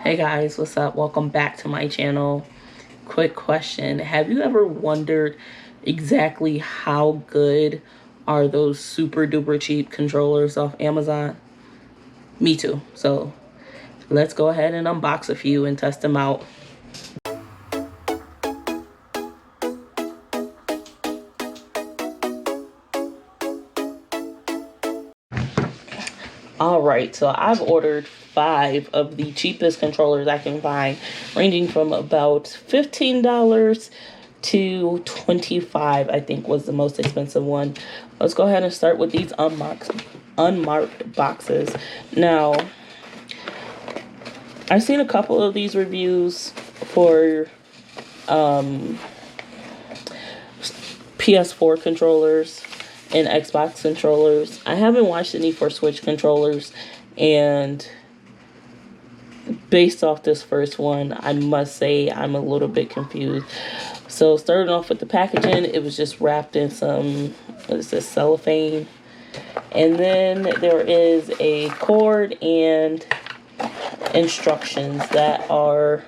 Hey guys, what's up? Welcome back to my channel. Quick question. Have you ever wondered exactly how good are those super duper cheap controllers off Amazon? Me too. So let's go ahead and unbox a few and test them out. Alright, so I've ordered 5 of the cheapest controllers I can find, ranging from about $15 to $25, I think was the most expensive one. Let's go ahead and start with these unmarked boxes. Now, I've seen a couple of these reviews for PS4 controllers and Xbox controllers. I haven't watched any for Switch controllers, and based off this first one, I must say I'm a little bit confused. So starting off with the packaging, it was just wrapped in some, what is this, cellophane. And then there is a cord and instructions that are,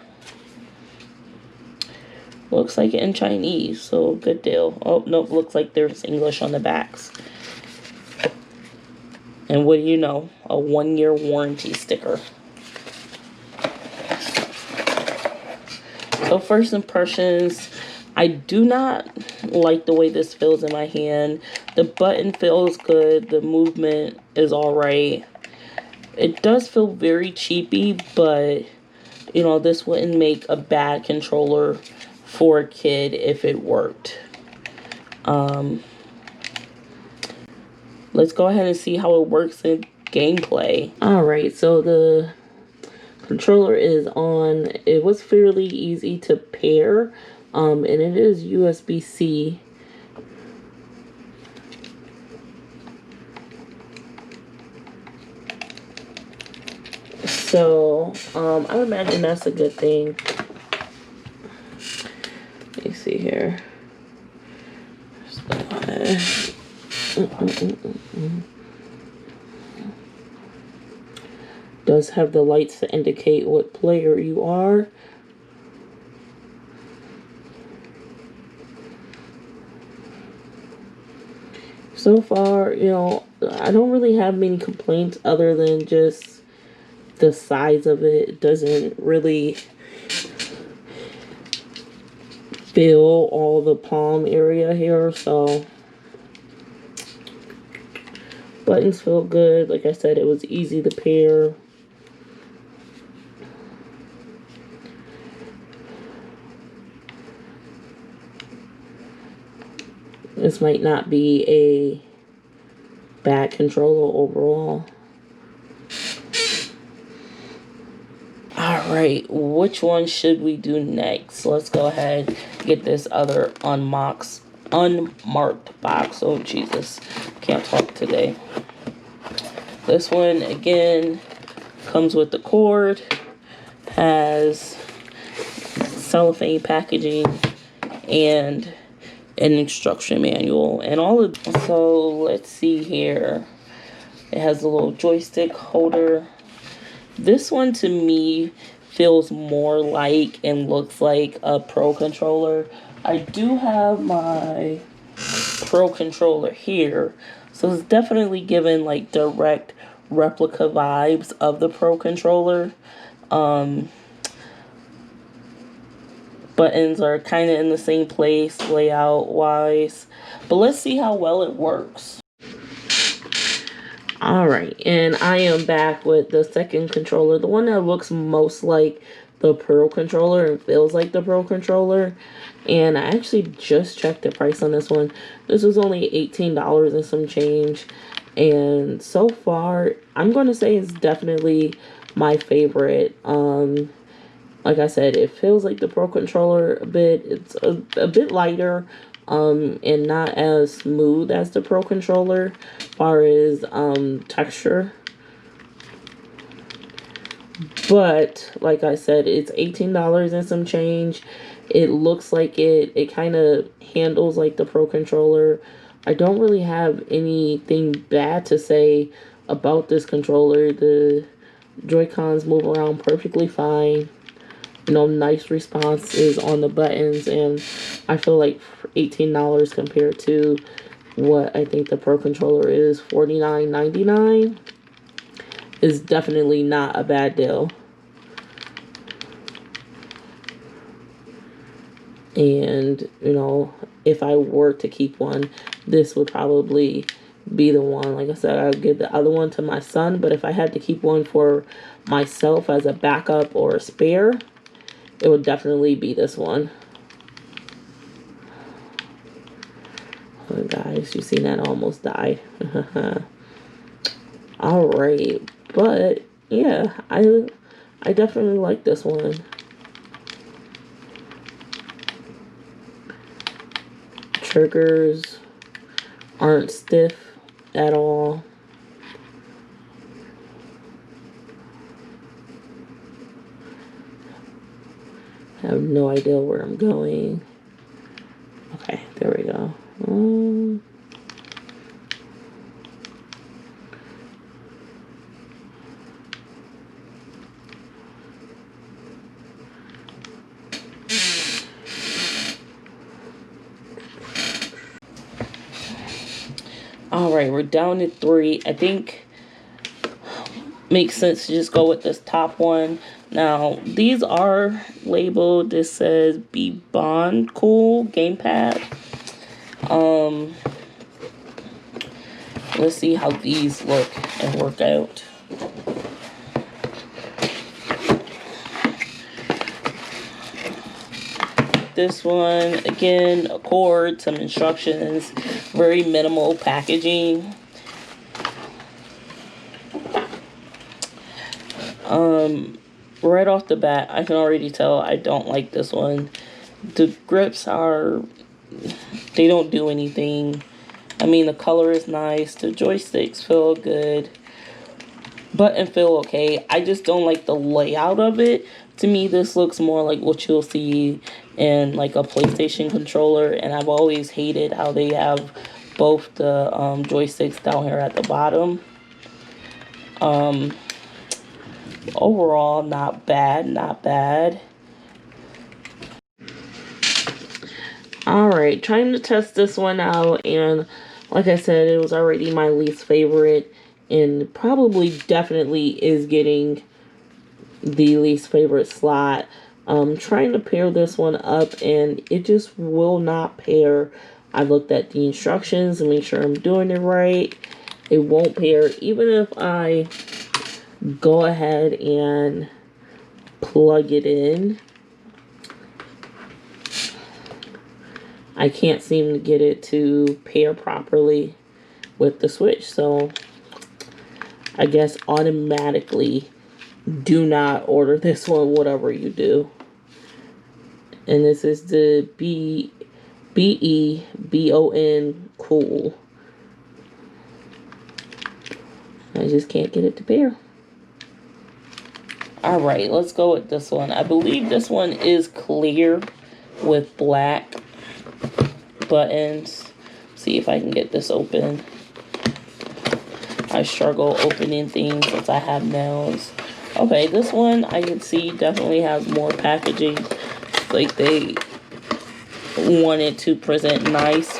looks like in Chinese, so good deal. Oh, nope, looks like there's English on the backs. And what do you know? A 1-year warranty sticker. So first impressions, I do not like the way this feels in my hand. The button feels good. The movement is alright. It does feel very cheapy, but, you know, this wouldn't make a bad controller for a kid if it worked. Let's go ahead and see how it works in gameplay. Alright, so the controller is on. It was fairly easy to pair, and it is USB-C. So, I would imagine that's a good thing. Let me see here. Does have the lights to indicate what player you are. So far, you know, I don't really have many complaints other than just the size of it. It doesn't really fill all the palm area here, so buttons feel good. Like I said, it was easy to pair. This might not be a bad controller overall. Alright, which one should we do next? Let's go ahead and get this other unmarked box. Oh, Jesus. Can't talk today. This one, again, comes with the cord, has cellophane packaging, and an instruction manual, and all of. So let's see here. It has a little joystick holder. This one to me feels more like and looks like a Pro controller. I do have my Pro controller here, so it's definitely given like direct replica vibes of the Pro controller. Buttons are kind of in the same place layout wise, but let's see how well it works. Alright, and I am back with the second controller, the one that looks most like the Pro controller and feels like the Pro controller. And I actually just checked the price on this one. This was only $18 and some change, and so far I'm going to say it's definitely my favorite. Like I said, it feels like the Pro controller a bit. It's a bit lighter, and not as smooth as the Pro controller as far as texture. But like I said, it's $18 and some change. It looks like it kind of handles like the Pro controller. I don't really have anything bad to say about this controller. The Joy-Cons move around perfectly fine. You know, nice responses on the buttons, and I feel like for $18 compared to what I think the Pro Controller is, $49.99, is definitely not a bad deal. And, you know, if I were to keep one, this would probably be the one. Like I said, I would give the other one to my son, but if I had to keep one for myself as a backup or a spare, it would definitely be this one. Oh, guys, you seen that? I almost died. Alright, but yeah, I definitely like this one. Triggers aren't stiff at all. I have no idea where I'm going. Okay, there we go. Alright, we're down to 3. I think makes sense to just go with this top one. Now, these are labeled. This says Be Bond Cool Gamepad. Let's see how these look and work out. This one, again, a cord, some instructions, very minimal packaging. Right off the bat, I can already tell I don't like this one. The grips they don't do anything. I mean, the color is nice. The joysticks feel good. Button feel okay. I just don't like the layout of it. To me, this looks more like what you'll see in like a PlayStation controller. And I've always hated how they have both the joysticks down here at the bottom. Overall, not bad, not bad. Alright, trying to test this one out, and like I said, it was already my least favorite, and probably definitely is getting the least favorite slot. Trying to pair this one up, and it just will not pair. I looked at the instructions to make sure I'm doing it right. It won't pair, even if I go ahead and plug it in. I can't seem to get it to pair properly with the Switch. So I guess automatically do not order this one, whatever you do. And this is the BEBON Cool. I just can't get it to pair. Alright, let's go with this one. I believe this one is clear with black buttons. See if I can get this open. I struggle opening things since I have nails. Okay, this one I can see definitely has more packaging. Like they wanted to present nice.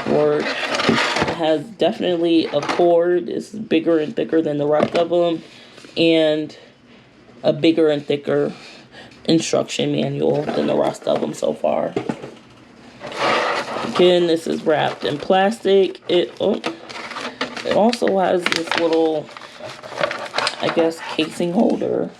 Or it has definitely a cord. It's bigger and thicker than the rest of them. And a bigger and thicker instruction manual than the rest of them so far. Again, this is wrapped in plastic. It also has this little, I guess, casing holder.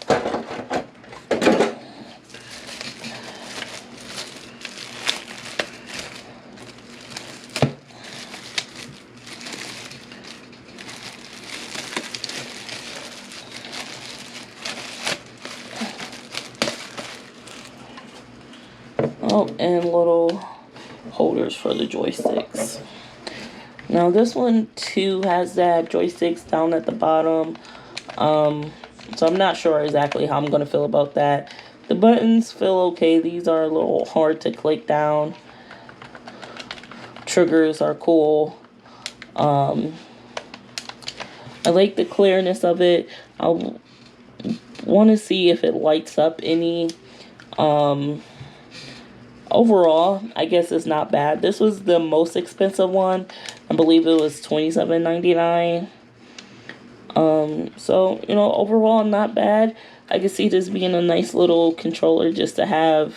Oh, and little holders for the joysticks. Now this one too has that joysticks down at the bottom. So I'm not sure exactly how I'm going to feel about that. The buttons feel okay. These are a little hard to click down. Triggers are cool. I like the clearness of it. Want to see if it lights up any. Overall, I guess it's not bad. This was the most expensive one. I believe it was $27.99. So, you know, overall, not bad. I can see this being a nice little controller just to have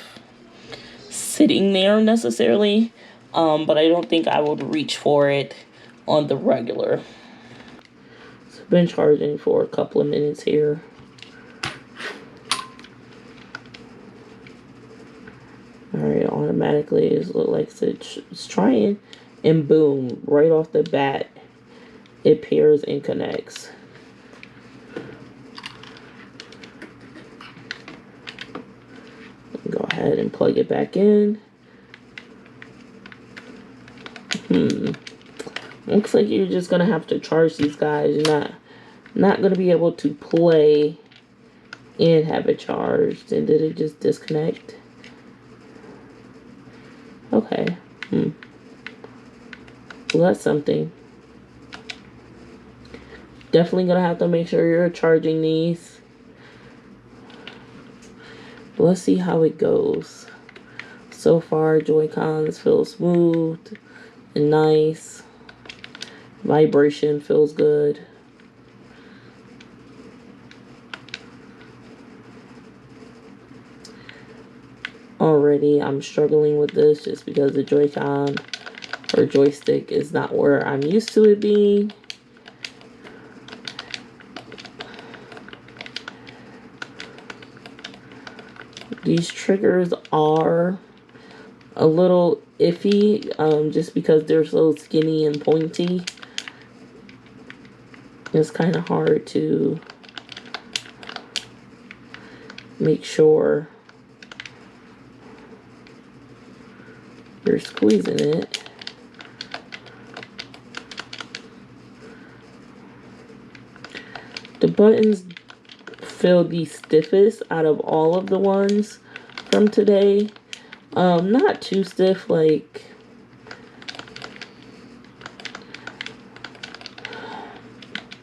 sitting there necessarily. But I don't think I would reach for it on the regular. So I've been charging for a couple of minutes here. Alright, automatically it looks like it's trying, and boom, right off the bat, it pairs and connects. Go ahead and plug it back in. Looks like you're just gonna have to charge these guys. You're not gonna be able to play and have it charged. And did it just disconnect? Okay. Well, that's something. Definitely gonna have to make sure you're charging these. But let's see how it goes. So far, Joy-Cons feel smooth and nice. Vibration feels good. Already, I'm struggling with this just because the Joy-Con or joystick is not where I'm used to it being. These triggers are a little iffy, just because they're so skinny and pointy. It's kind of hard to make sure you're squeezing it. The buttons feel the stiffest out of all of the ones from today. Not too stiff, like,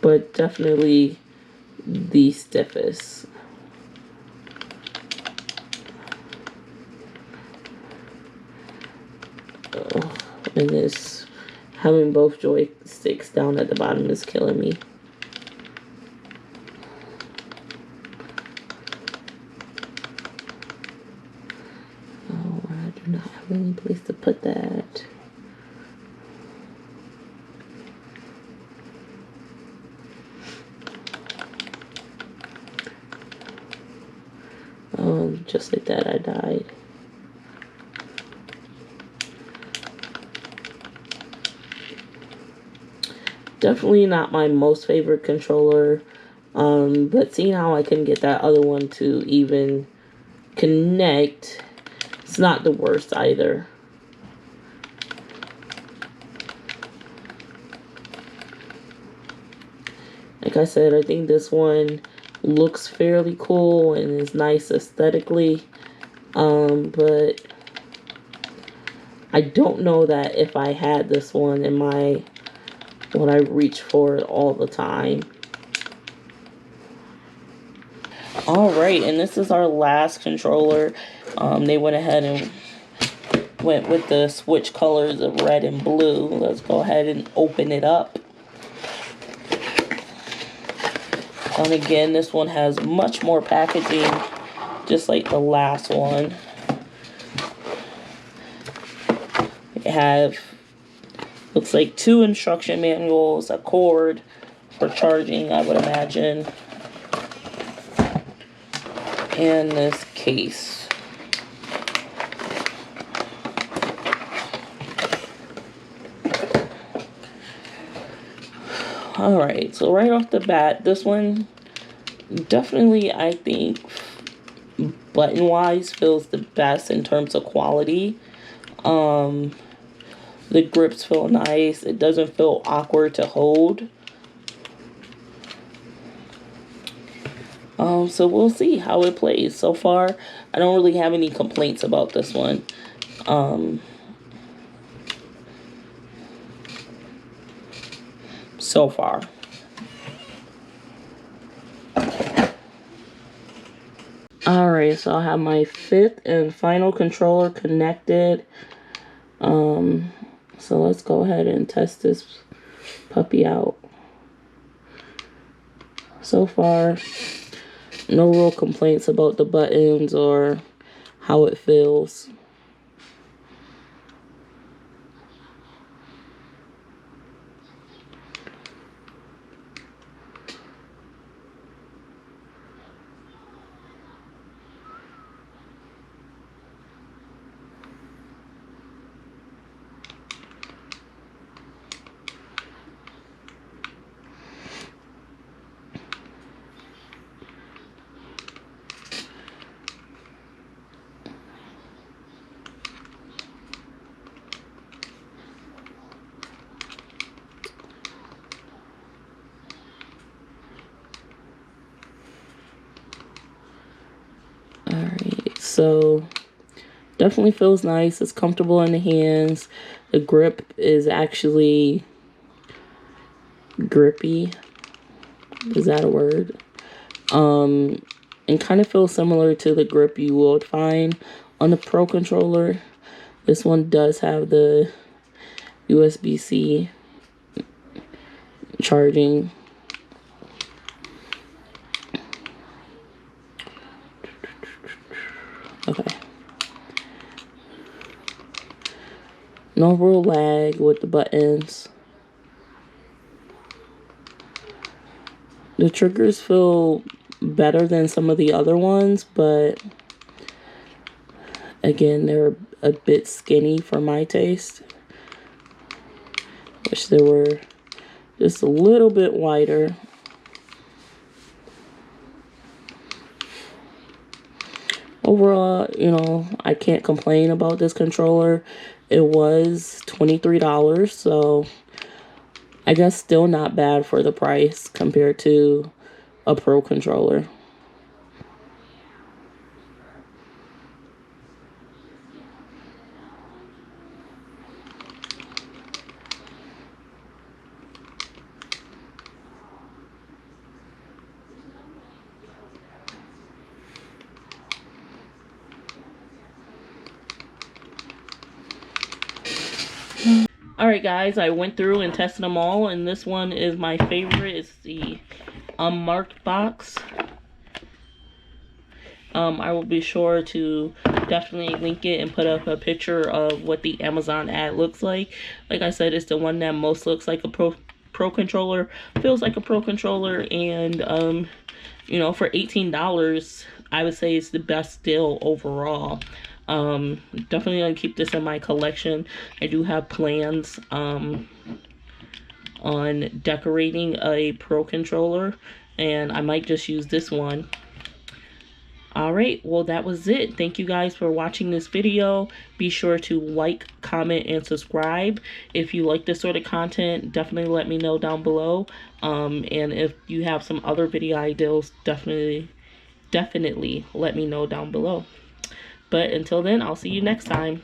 but definitely the stiffest. And this, having both joysticks down at the bottom is killing me. Oh, I do not have any place to put that. Just like that, I died. Definitely not my most favorite controller, but seeing how I can get that other one to even connect, it's not the worst either. Like I said, I think this one looks fairly cool and is nice aesthetically, but I don't know that if I had this one in my, would I reach for it all the time. Alright, and this is our last controller. They went ahead and went with the switch colors of red and blue. Let's go ahead and open it up. And again, this one has much more packaging, just like the last one. It have, looks like 2 instruction manuals, a cord for charging, I would imagine, and this case. Alright, so right off the bat, this one definitely, I think, button-wise, feels the best in terms of quality. The grips feel nice. It doesn't feel awkward to hold. So we'll see how it plays. So far, I don't really have any complaints about this one. So far. Alright, so I have my 5th and final controller connected. So let's go ahead and test this puppy out. So far, no real complaints about the buttons or how it feels. Alright, so definitely feels nice. It's comfortable in the hands. The grip is actually grippy. Is that a word? And kind of feels similar to the grip you would find on the Pro controller. This one does have the USB-C charging. Okay. No real lag with the buttons. The triggers feel better than some of the other ones, but again, they're a bit skinny for my taste. Wish they were just a little bit wider. Overall, you know, I can't complain about this controller. It was $23, so I guess still not bad for the price compared to a Pro controller. Alright guys, I went through and tested them all, and this one is my favorite. It's the unmarked box. I will be sure to definitely link it and put up a picture of what the Amazon ad looks like. Like I said, it's the one that most looks like a Pro controller, feels like a Pro controller, and you know, for $18, I would say it's the best deal overall. Definitely gonna keep this in my collection. I do have plans on decorating a Pro controller, and I might just use this one. Alright, well that was it. Thank you guys for watching this video. Be sure to like, comment, and subscribe. If you like this sort of content, definitely let me know down below. And if you have some other video ideas, definitely let me know down below. But until then, I'll see you next time.